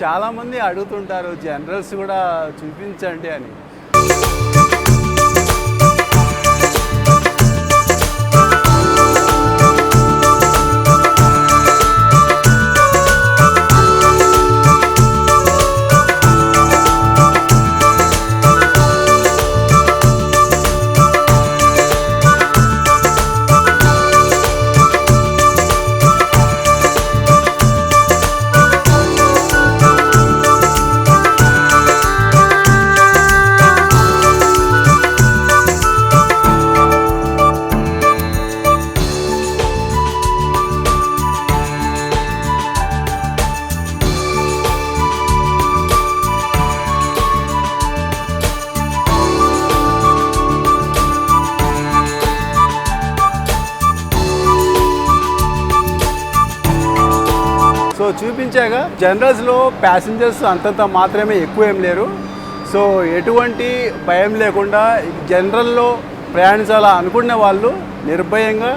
చాలామంది అడుగుతుంటారు జనరల్స్ కూడా చూపించండి అని. సో చూపించాక జనరల్స్లో ప్యాసింజర్స్ అంతంత మాత్రమే ఎక్కువ ఏం లేరు. సో ఎటువంటి భయం లేకుండా జనరల్లో ప్రయాణించాలా అనుకునే వాళ్ళు నిర్భయంగా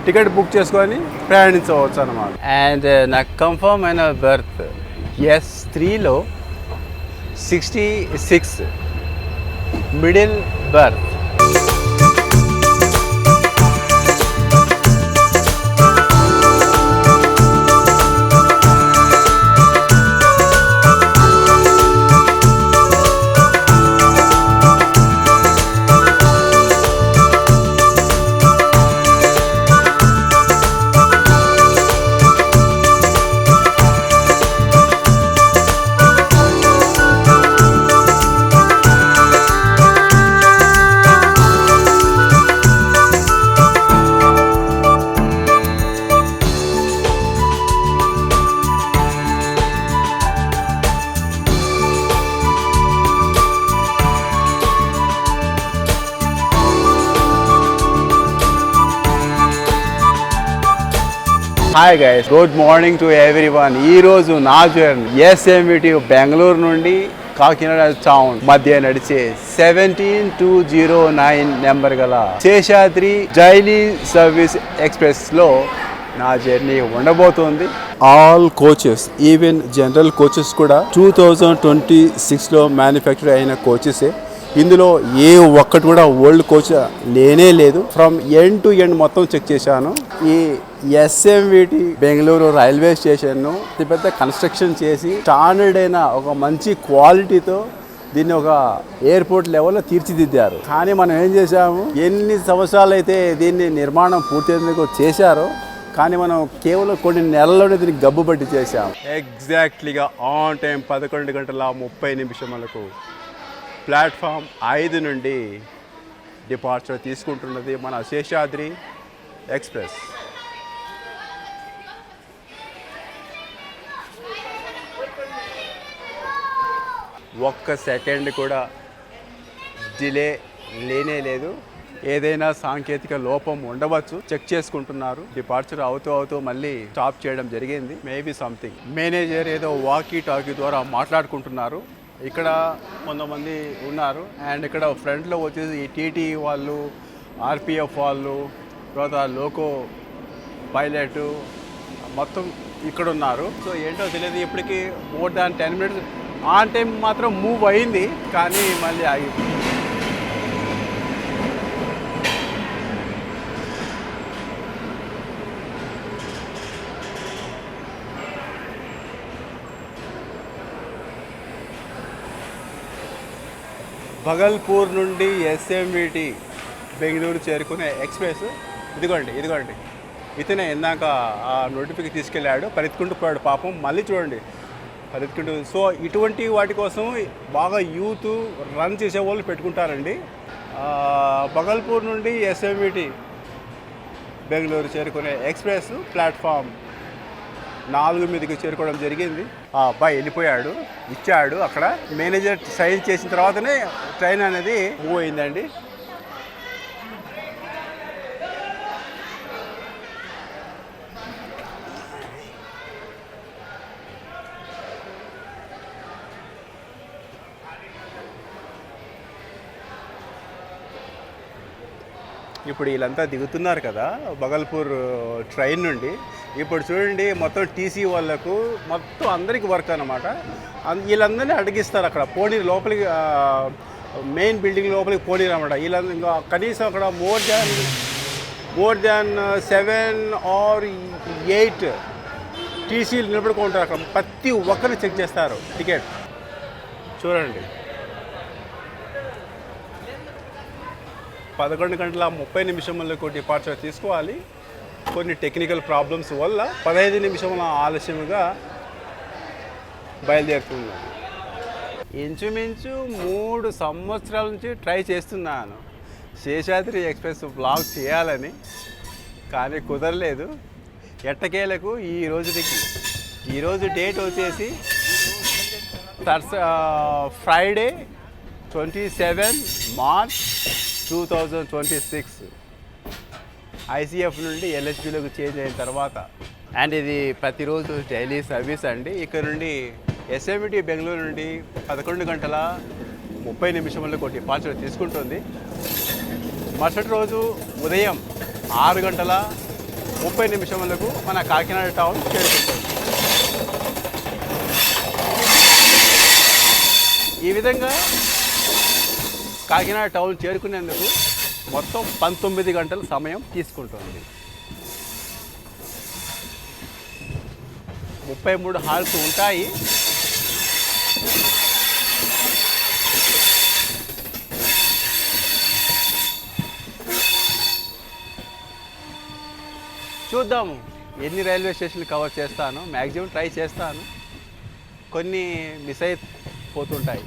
టికెట్ బుక్ చేసుకొని ప్రయాణించవచ్చు అన్నమాట. అండ్ నాకు కన్ఫర్మ్ అయిన బెర్త్ S3లో 66 middle berth. Hi guys, good morning to everyone. ఈరోజు నా జర్నీ SMVT బెంగళూరు నుండి కాకినాడ టౌన్ మధ్య నడిచే 17209 నెంబర్ గల శేషాద్రి డైలీ సర్వీస్ ఎక్స్ప్రెస్లో నా జర్నీ ఉండబోతోంది. All coaches, even general coaches కూడా 2026లో మ్యానుఫ్యాక్చర్ అయిన కోచెసే. ఇందులో ఏ ఒక్కటి కూడా ఓల్డ్ కోచ్ లేనే లేదు. ఫ్రమ్ ఎండ్ టు ఎండ్ మొత్తం చెక్ చేశాను. ఈ SMVT బెంగళూరు రైల్వే స్టేషన్ను పెద్ద కన్స్ట్రక్షన్ చేసి స్టాండర్డ్ అయిన ఒక మంచి క్వాలిటీతో దీన్ని ఒక ఎయిర్పోర్ట్ లెవెల్లో తీర్చిదిద్దారు. కానీ మనం ఏం చేశాము, ఎన్ని సంవత్సరాలు అయితే దీన్ని నిర్మాణం పూర్తయ్యేందుకు చేశారో కానీ మనం కేవలం కొన్ని నెలల్లోనే దీనికి గబ్బుబట్టి చేశాము. ఎగ్జాక్ట్లీగా ఆన్ టైం 11:30 ప్లాట్ఫామ్ 5 నుండి డిపార్చర్ తీసుకుంటున్నది మన శేషాద్రి ఎక్స్ప్రెస్. ఒక్క సెకండ్ కూడా డిలే లేనే లేదు. ఏదైనా సాంకేతిక లోపం ఉండవచ్చు, చెక్ చేసుకుంటున్నారు. డిపార్చర్ అవుతూ మళ్ళీ స్టాప్ చేయడం జరిగింది. మేబీ సంథింగ్ మేనేజర్ ఏదో వాకీ టాకీ ద్వారా మాట్లాడుకుంటున్నారు. ఇక్కడ కొంతమంది ఉన్నారు. అండ్ ఇక్కడ ఫ్రంట్లో వచ్చేసి ఈ TT వాళ్ళు, RPF వాళ్ళు, తర్వాత లోకో పైలట్ మొత్తం ఇక్కడ ఉన్నారు. సో ఏంటో తెలియదు, ఇప్పటికీ more than 10 minutes on time మాత్రం మూవ్ అయింది కానీ మళ్ళీ ఆగిపోయింది. భగల్పూర్ నుండి SMVT బెంగళూరు చేరుకునే ఎక్స్ప్రెస్ ఇదిగోండి. ఇతనే ఇందాక ఆ నోటిఫికేషన్ తీసుకెళ్ళాడు, పరిగెత్తుకుంటూ పోయాడు పాపం. మళ్ళీ చూడండి పరిగెత్తుకుంటూ. సో ఇటువంటి వాటి కోసం బాగా యూత్ రన్ చేసే వాళ్ళు పెట్టుకుంటారండి. భగల్పూర్ నుండి SMVT బెంగళూరు చేరుకునే ఎక్స్ప్రెస్ ప్లాట్ఫామ్ 4 మీదకి చేరుకోవడం జరిగింది. ఆ అబ్బాయి వెళ్ళిపోయాడు, ఇచ్చాడు. అక్కడ మేనేజర్ సైన్ చేసిన తర్వాతనే ట్రైన్ అనేది మూవ్ అయిందండి. ఇప్పుడు వీళ్ళంతా దిగుతున్నారు కదా బగల్పూర్ ట్రైన్ నుండి. ఇప్పుడు చూడండి మొత్తం టీసీ వాళ్ళకు మొత్తం అందరికీ వర్క్ అనమాట. వీళ్ళందరినీ అడిగిస్తారు అక్కడ పోనీ లోపలికి, మెయిన్ బిల్డింగ్ లోపలికి పోనీరు అనమాట. వీళ్ళందరూ ఇంకా కనీసం అక్కడ మోర్ దాన్ 7 or 8 టీసీలు నిలబడుకుంటారు అక్కడ. ప్రతి ఒక్కరిని చెక్ చేస్తారు టికెట్. చూడండి 11:30 డిపార్చర్ తీసుకోవాలి. కొన్ని టెక్నికల్ ప్రాబ్లమ్స్ వల్ల 15 నిమిషముల ఆలస్యముగా బయలుదేరుతున్నాను. ఇంచుమించు 3 సంవత్సరాల నుంచి ట్రై చేస్తున్నాను శేషాద్రి ఎక్స్ప్రెస్ బ్లాగ్ చేయాలని, కానీ కుదరలేదు. ఎట్టకేలకు ఈరోజు డేట్ వచ్చేసి ఫ్రైడే 27 మార్చ్ 2026 ఐసీఎఫ్ నుండి ఎల్హెచ్బిలోకి చేంజ్ అయిన తర్వాత. అండ్ ఇది ప్రతిరోజు డైలీ సర్వీస్ అండి. ఇక్కడ నుండి ఎస్ఎంఈటీ బెంగళూరు నుండి 11:30 డిపార్చర్ తీసుకుంటుంది. మరుసటి రోజు ఉదయం 6:30 మన కాకినాడ టౌన్ చేరుకుంటుంది. ఈ విధంగా కాకినాడ టౌన్ చేరుకునేందుకు మొత్తం 19 గంటల సమయం తీసుకుంటుంది. 33 హాల్స్ ఉంటాయి. చూద్దాము ఎన్ని రైల్వే స్టేషన్లు కవర్ చేస్తాను. మ్యాక్సిమం ట్రై చేస్తాను. కొన్ని మిస్ అయిపోతుంటాయి.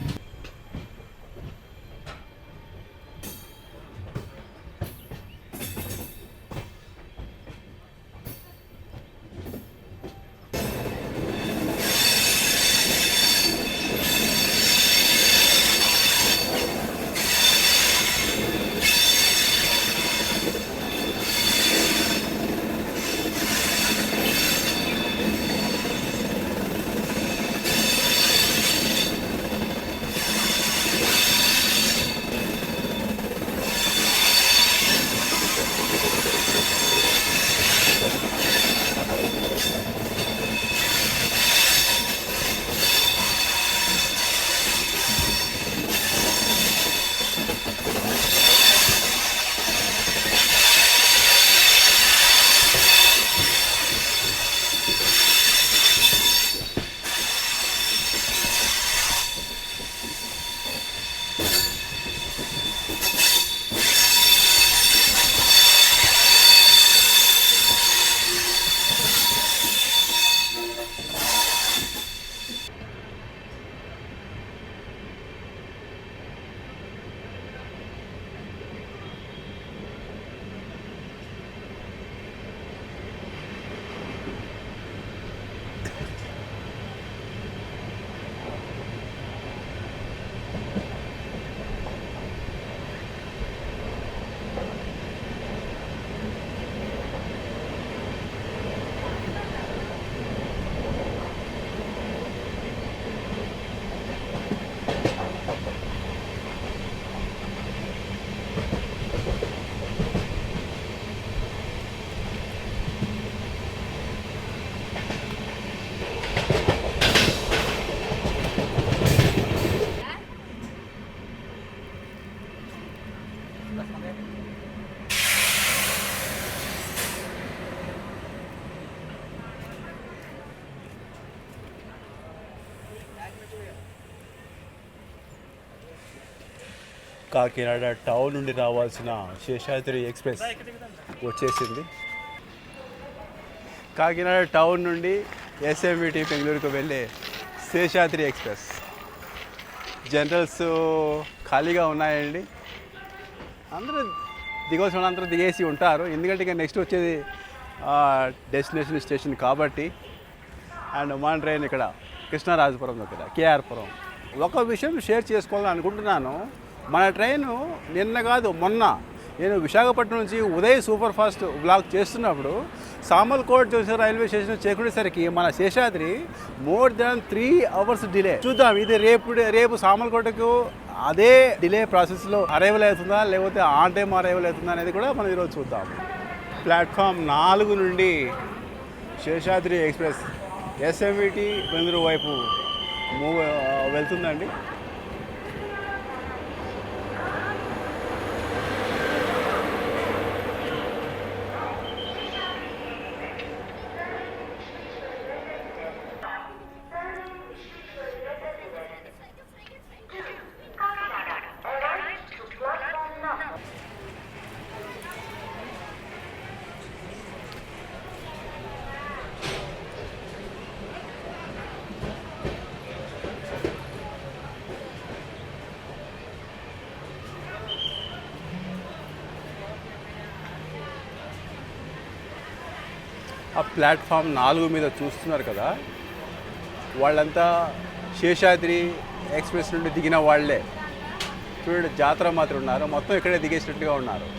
కాకినాడ టౌన్ నుండి రావాల్సిన శేషాద్రి ఎక్స్ప్రెస్ వచ్చేసింది. కాకినాడ టౌన్ నుండి ఎస్ఎంఈటీ బెంగళూరుకు వెళ్ళే శేషాద్రి ఎక్స్ప్రెస్ జనరల్స్ ఖాళీగా ఉన్నాయండి. అందరూ దిగవలసిన అందరూ దిగేసి ఉంటారు, ఎందుకంటే ఇక నెక్స్ట్ వచ్చేది డెస్టినేషన్ స్టేషన్ కాబట్టి. అండ్ మన ట్రైన్ ఇక్కడ కృష్ణరాజపురం దగ్గర కేఆర్పురం. ఒక విషయం షేర్ చేసుకోవాలని అనుకుంటున్నాను. మన ట్రైను నిన్న కాదు మొన్న నేను విశాఖపట్నం నుంచి ఉదయ్ సూపర్ ఫాస్ట్ బ్లాక్ చేస్తున్నప్పుడు సామర్లకోట జంక్షన్ రైల్వే స్టేషన్ చేరుకునేసరికి మన Seshadri more than 3 hours delay. చూద్దాం ఇది రేపు సామర్లకోటకు అదే డిలే ప్రాసెస్లో అరైవల్ అవుతుందా లేకపోతే ఆన్ టైం అరైవల్ అవుతుందా అనేది కూడా మనం ఈరోజు చూద్దాం. ప్లాట్ఫామ్ 4 నుండి శేషాద్రి ఎక్స్ప్రెస్ ఎస్ఎంవిటి బెంగళూరు వైపు వెళ్తుందండి. ఆ ప్లాట్ఫామ్ 4 మీద చూస్తున్నారు కదా, వాళ్ళంతా శేషాద్రి ఎక్స్ప్రెస్ నుండి దిగిన వాళ్ళే. చూడండి, జాతర మాత్రం ఉన్నారు, మొత్తం ఇక్కడే దిగేసినట్టుగా ఉన్నారు.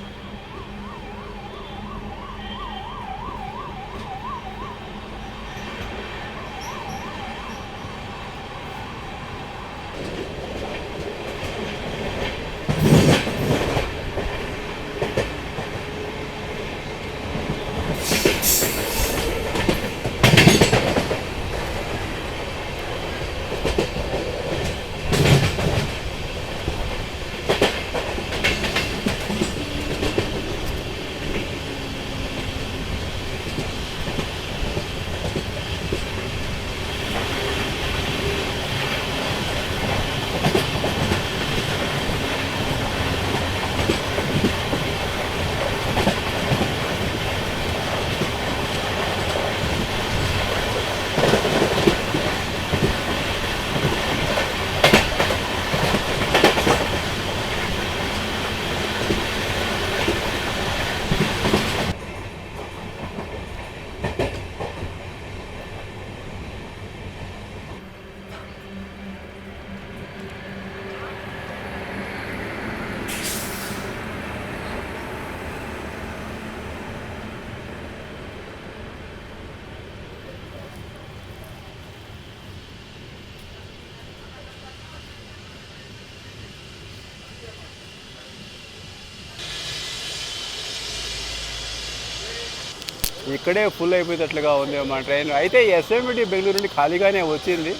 ఇక్కడే ఫుల్ అయిపోయేటట్లుగా ఉంది మా ట్రైన్. అయితే ఎస్ఎంవిటి బెంగళూరు నుండి ఖాళీగానే వచ్చింది,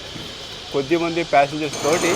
కొద్దిమంది ప్యాసింజర్స్ తోటి.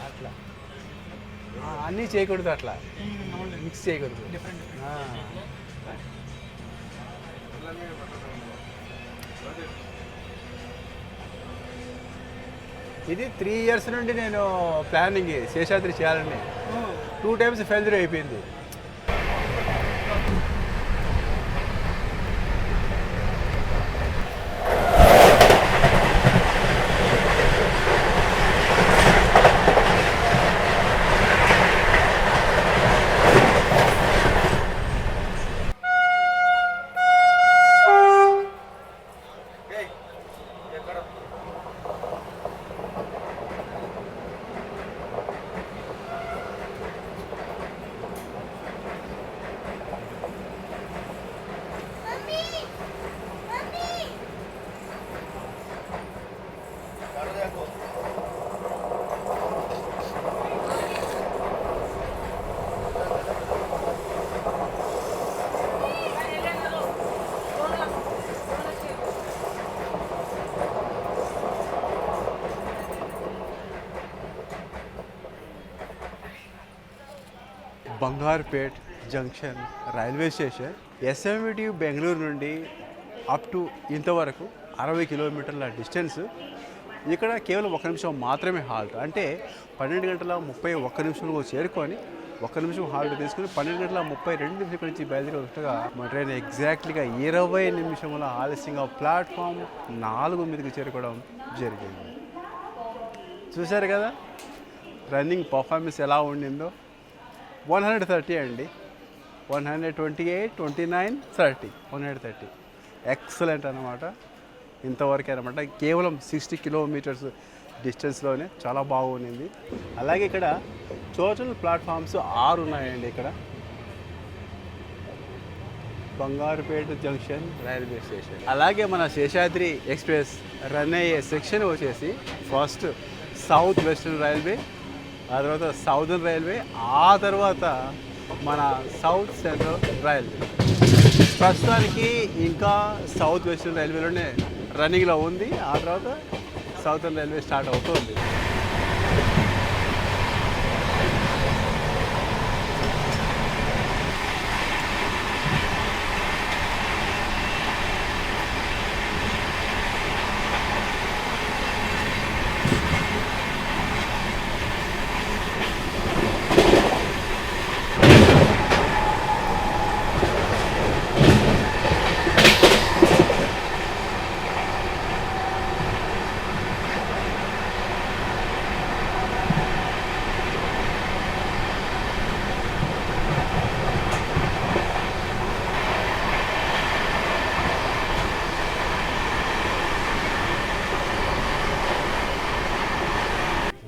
అట్లా అన్నీ చేయకూడదు, అట్లా మిక్స్ చేయకూడదు. ఇది 3 years నుండి నేను ప్లానింగ్ శేషాద్రి చేయాలని. 2 times ఫెయిల్యూర్ అయిపోయింది. Bangarpet junction railway station SMVT Bengaluru నుండి అప్ టు ఇంతవరకు 60 కిలోమీటర్ల డిస్టెన్స్. ఇక్కడ కేవలం 1 నిమిషం మాత్రమే హాల్ట్, అంటే 12 గంటల 31 నిమిషాలకు చేరుకొని 1 నిమిషం హాల్ట్ తీసుకుని 12 గంటల 32 నిమిషాల నుంచి బయలుదేరి వస్తగా మా ట్రైన్ ఎగ్జాక్ట్లీగా 20 నిమిషముల ఆలస్యంగా ప్లాట్ఫామ్ 4 మీదకి చేరుకోవడం జరిగింది. చూశారు కదా రన్నింగ్ పర్ఫార్మెన్స్ ఎలా ఉండిందో. 130 అండి, 128, 29, 30, 130 ఎక్సలెంట్ అనమాట. ఇంతవరకు అనమాట కేవలం 60 కిలోమీటర్స్ డిస్టెన్స్లోనే చాలా బాగుంది. అలాగే ఇక్కడ టోటల్ ప్లాట్ఫామ్స్ 6 ఉన్నాయండి. ఇక్కడ బంగారుపేట జంక్షన్ రైల్వే స్టేషన్. అలాగే మన శేషాద్రి ఎక్స్ప్రెస్ రన్ అయ్యే సెక్షన్ వచ్చేసి ఫస్ట్ సౌత్ వెస్టర్న్ రైల్వే, ఆ తర్వాత సౌదర్న్ రైల్వే, ఆ తర్వాత మన సౌత్ సెంట్రల్ రైల్వే. ప్రస్తుతానికి ఇంకా సౌత్ వెస్టర్న్ రైల్వేలోనే రన్నింగ్లో ఉంది, ఆ తర్వాత సౌదర్న్ రైల్వే స్టార్ట్ అవుతుంది.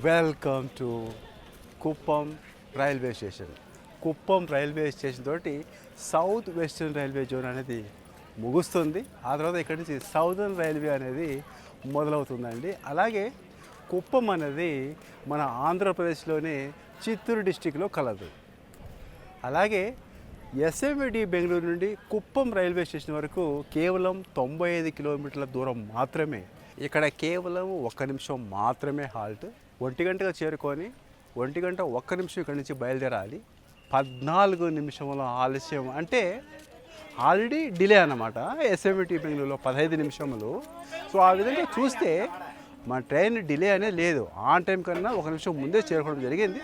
Welcome to Kuppam railway station. Kuppam railway station తోటి సౌత్ వెస్టర్న్ రైల్వే జోన్ అనేది ముగుస్తుంది. ఆ తర్వాత ఇక్కడి నుంచి సౌదర్న్ రైల్వే అనేది మొదలవుతుందండి. అలాగే కుప్పం అనేది మన ఆంధ్రప్రదేశ్లోని చిత్తూరు డిస్టిక్లో కలదు. అలాగే ఎస్ఎంవిటి బెంగళూరు నుండి కుప్పం రైల్వే స్టేషన్ వరకు కేవలం 95 కిలోమీటర్ల దూరం మాత్రమే. ఇక్కడ కేవలం 1 నిమిషం మాత్రమే హాల్ట్. 1 గంటగా చేరుకొని 1 గంట 1 నిమిషం ఇక్కడి నుంచి బయలుదేరాలి. 14 నిమిషముల ఆలస్యం అంటే ఆల్రెడీ డిలే అన్నమాట. ఎస్ఎంవిటి బెంగళూరులో 15 నిమిషములు. సో ఆ విధంగా చూస్తే మా ట్రైన్ డిలే అనేది లేదు, ఆన్ టైం కన్నా 1 నిమిషం ముందే చేరుకోవడం జరిగింది.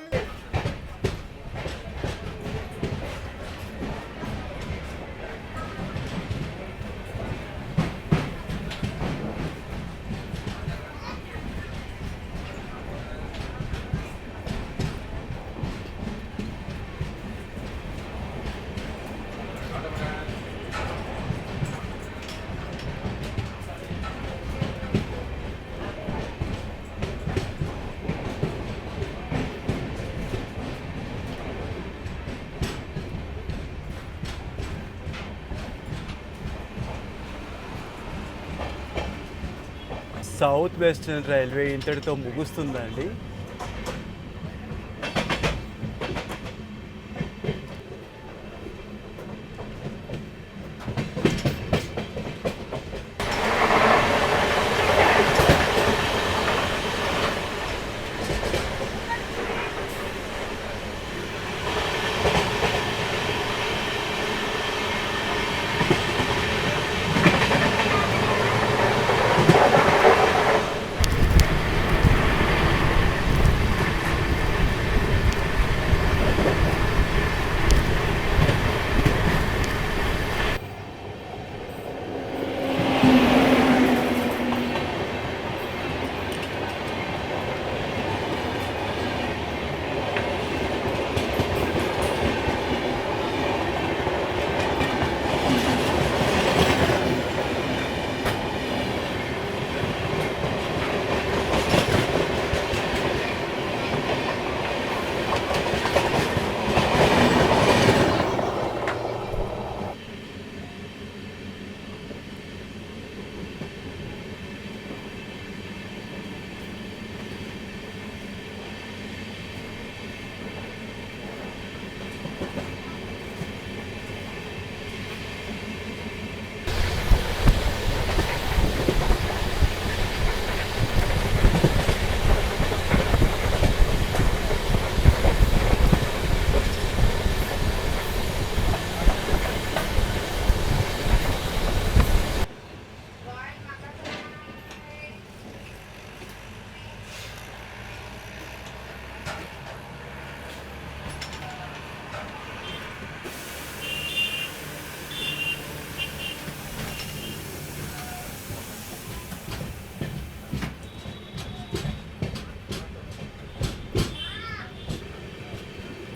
సౌత్ వెస్టర్న్ రైల్వే ఇంతటితో ముగుస్తుందండి.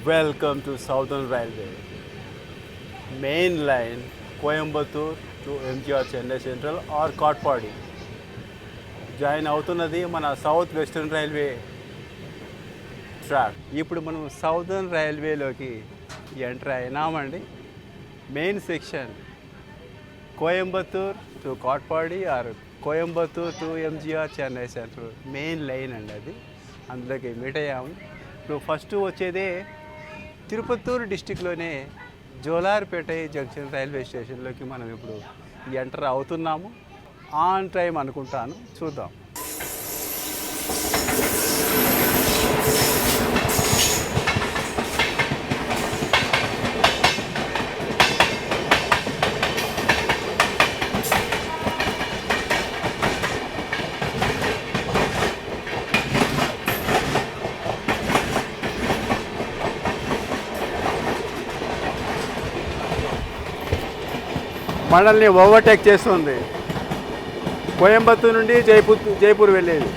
Welcome to Southern Railway. Main line Coimbatore to MGR Chennai Central or Katpadi. Join అవుతున్నది మన సౌత్ వెస్టర్న్ రైల్వే ట్రాక్. ఇప్పుడు మనం సౌదర్న్ రైల్వేలోకి ఎంటర్ అయినామండి. Main section Coimbatore to Katpadi or Coimbatore to MGR Chennai Central main line అండి అది. అందులోకి మీట్ అయ్యాము. ఇప్పుడు ఫస్ట్ వచ్చేదే తిరుపత్తూరు డిస్టిక్లోనే జోలార్పేట జంక్షన్ రైల్వే స్టేషన్లోకి మనం ఇప్పుడు ఎంటర్ అవుతున్నాము. ఆన్ టైం అనుకుంటాను, చూద్దాం. మనల్ని ఓవర్టేక్ చేస్తుంది కోయంబత్తూరు నుండి జైపూర్ వెళ్ళేది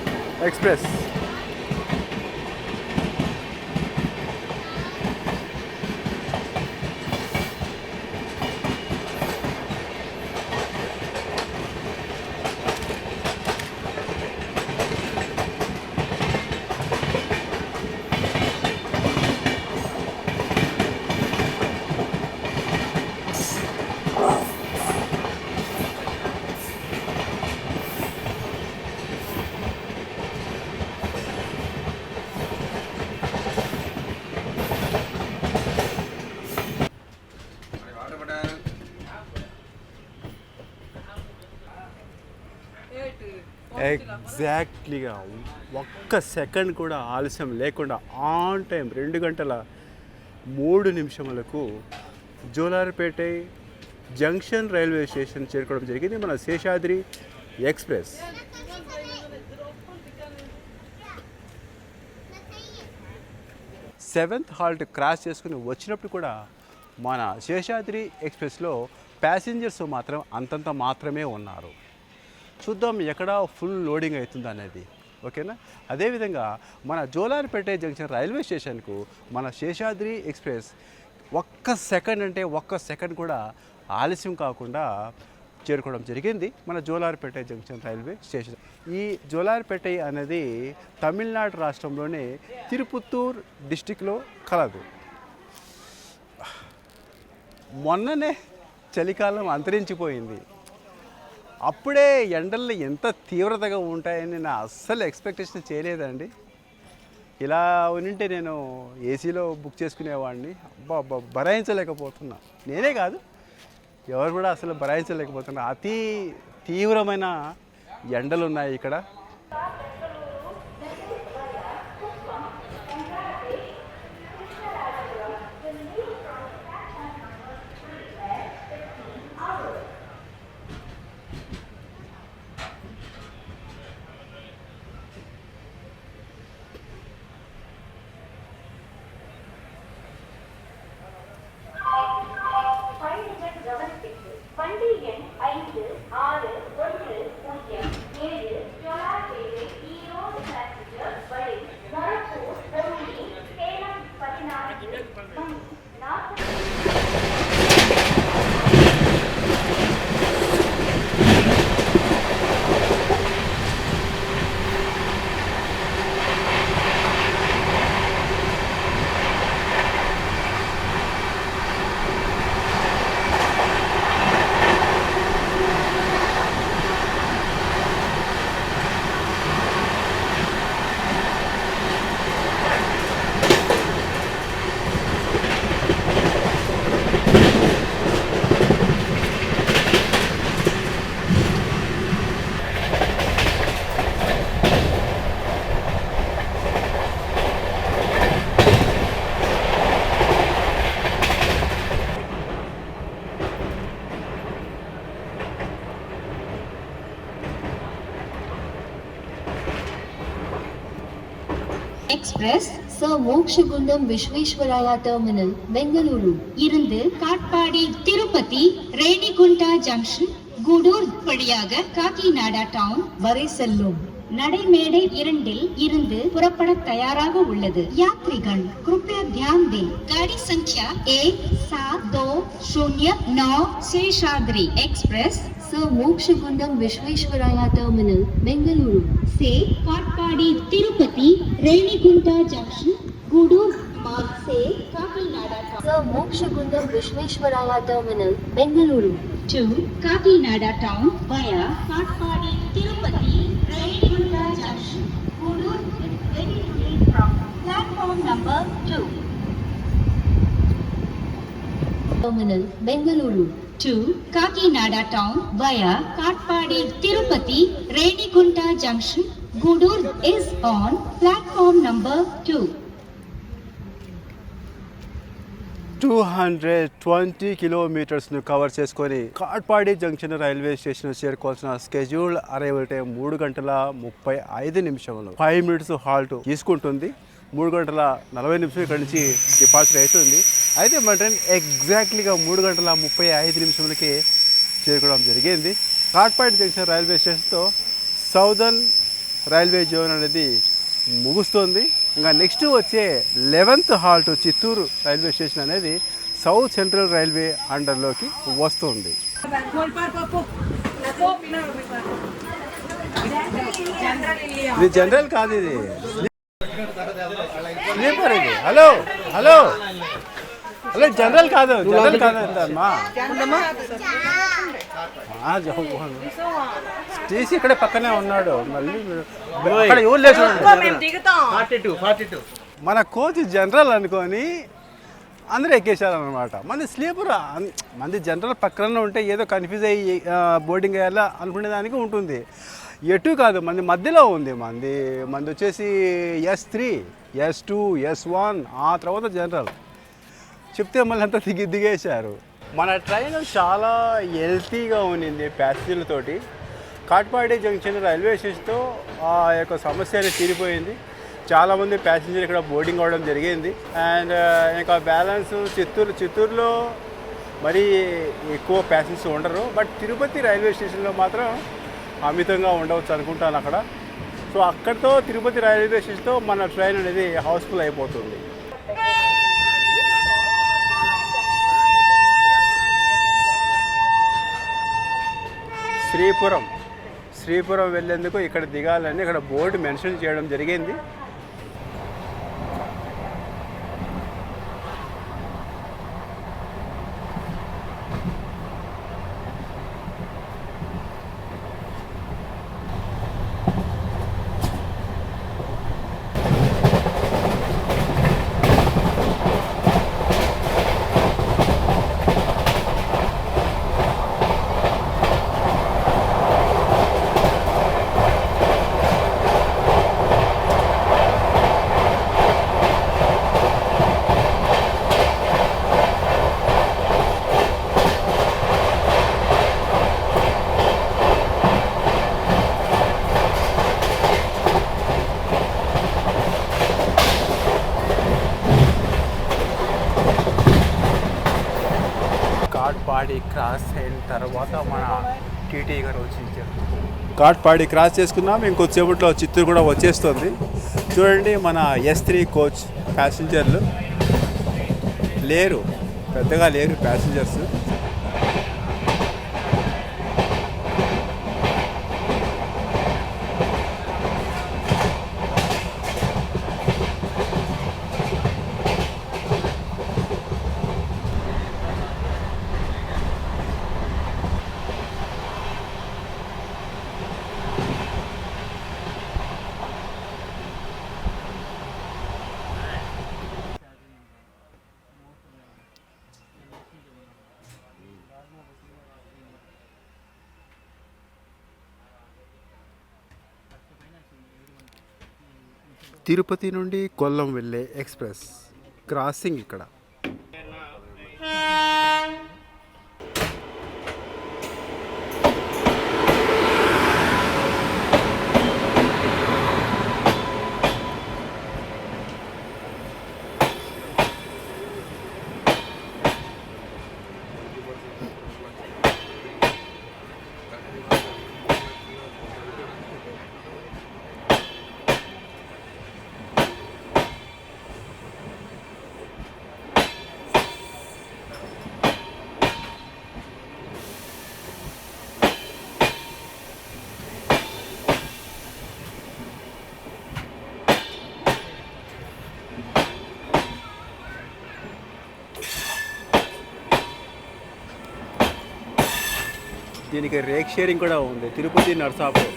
ఎక్స్ప్రెస్. ఎగ్జాక్ట్లీగా ఒక్క సెకండ్ కూడా ఆలస్యం లేకుండా ఆన్ టైం 2 గంటల 3 నిమిషములకు జోలార్పేట జంక్షన్ రైల్వే స్టేషన్ చేరుకోవడం జరిగింది మన Seshadri express. Seventh halt cross చేసుకుని వచ్చినప్పుడు కూడా మన శేషాద్రి ఎక్స్ప్రెస్లో ప్యాసింజర్స్ మాత్రం అంతంత మాత్రమే ఉన్నారు. చూద్దాం ఎక్కడ ఫుల్ లోడింగ్ అవుతుంది అనేది, ఓకేనా. అదేవిధంగా మన జోలార్పేట జంక్షన్ రైల్వే స్టేషన్కు మన శేషాద్రి ఎక్స్ప్రెస్ ఒక్క సెకండ్ కూడా ఆలస్యం కాకుండా చేరుకోవడం జరిగింది మన జోలార్పేట జంక్షన్ రైల్వే స్టేషన్. ఈ జోలార్పేట అనేది తమిళనాడు రాష్ట్రంలోనే తిరుపత్తూర్ డిస్టిక్లో కలదు. మొన్ననే చలికాలం అంతరించిపోయింది. అప్పుడే ఎండలు ఎంత తీవ్రతగా ఉంటాయని నేను అస్సలు ఎక్స్పెక్టేషన్ చేయలేదండి. ఇలా ఉంటే నేను ఏసీలో బుక్ చేసుకునేవాడిని. అబ్బా భరాయించలేకపోతున్నా, నేనే కాదు ఎవరు కూడా అసలు భరాయించలేకపోతున్నా. అతి తీవ్రమైన ఎండలు ఉన్నాయి ఇక్కడ. Express sir Mokshagundam Visvesvaraya terminal Bengaluru இருந்து காட்பாடி திருப்பதி ரேணிகுண்டா ஜங்ஷன் கூடூர் வழியாக காக்கிநாடா டவுன் வரை செல்லும் நடைமேடை 2 இருந்து புறப்பட தயாராக உள்ளது. यात्रीगण कृपया ध्यान दें, गाड़ी संख्या 1720 Seshadri Express Sir Mokshagundam Visvesvaraya Terminal Bengaluru से काटपाडी तिरुपति रेणिगुंटा जंक्शन गूडूर मार्ग से Kakinada Sir Mokshagundam Visvesvaraya Terminal Bengaluru to Kakinada town via Katpadi Tirupati Redgunta junction Kodur is ready to leave from platform number 2 terminal Bengaluru to Kakinada town via Katpadi Tirupati Redgunta junction Kodur is on platform number 2 220 కిలోమీటర్స్ను cover చేసుకొని Katpadi junction railway station చేరుకోవాల్సిన schedule arrival time 3 గంటల 35 నిమిషములు. 5 minutes halt తీసుకుంటుంది. 3 గంటల 40 నిమిషాలు ఇక్కడ నుంచి డిపార్చర్ అవుతుంది. అయితే మన ట్రైన్ ఎగ్జాక్ట్లీగా 3 గంటల 35 నిమిషములకి చేరుకోవడం జరిగింది. కాట్పాడి జంక్షన్ రైల్వే స్టేషన్తో సౌదర్న్ రైల్వే జోన్ అనేది ముగుస్తుంది. ఇంకా నెక్స్ట్ వచ్చే 11th halt Chittoor railway station అనేది సౌత్ సెంట్రల్ రైల్వే అండర్లోకి వస్తుంది. ఇది జనరల్ కాదు, ఇది స్లీపర్. ఇది హలో హలో హలో జనరల్ కాదు, జనరల్ కాదు అమ్మా. టీసీ ఇక్కడే పక్కనే ఉన్నాడు. మళ్ళీ మన కోచ్ జనరల్ అనుకొని అందరూ ఎక్కేశారనమాట. మంది స్లీపర్, మంది జనరల్ పక్కన ఉంటే ఏదో కన్ఫ్యూజ్ అయ్యి బోర్డింగ్ అయ్యేలా అనుకునే దానికి ఉంటుంది. ఎటు కాదు, మంది మధ్యలో ఉంది. మంది వచ్చేసి S3, S2, S1, ఆ తర్వాత జనరల్ చెప్తే మళ్ళీ అంతా దిగేశారు. మన ట్రైన్ చాలా హెల్తీగా ఉన్నింది ప్యాసింజర్లతోటి. కాట్పాడి జంక్షన్ రైల్వే స్టేషన్తో ఆ యొక్క సమస్య అనేది తీరిపోయింది. చాలామంది ప్యాసింజర్ ఇక్కడ బోర్డింగ్ అవ్వడం జరిగింది. అండ్ ఇంకా బ్యాలెన్స్ చిత్తూరులో మరీ ఎక్కువ ప్యాసింజర్స్ ఉండరు. బట్ తిరుపతి రైల్వే స్టేషన్లో మాత్రం అమితంగా ఉండవచ్చు అనుకుంటాను అక్కడ. సో అక్కడితో తిరుపతి రైల్వే స్టేషన్తో మన ట్రైన్ అనేది హౌస్ఫుల్ అయిపోతుంది. శ్రీపురం వెళ్ళేందుకు ఇక్కడ దిగాలని ఇక్కడ బోర్డు మెన్షన్ చేయడం జరిగింది. కాట్పాడి క్రాస్ అయిన తర్వాత మన టీటీ గారు వచ్చి కాట్పాడి క్రాస్ చేసుకున్నాం. ఇంకొద్దిసేపట్లో చిత్తూరు కూడా వచ్చేస్తుంది. చూడండి, మన S3 కోచ్ ప్యాసింజర్లు పెద్దగా లేరు ప్యాసింజర్స్. తిరుపతి నుండి కొల్లం వెళ్ళే ఎక్స్ప్రెస్ క్రాసింగ్ ఇక్కడ. దీనికి రేక్ షేరింగ్ కూడా ఉంది, తిరుపతి నర్సాపూర్.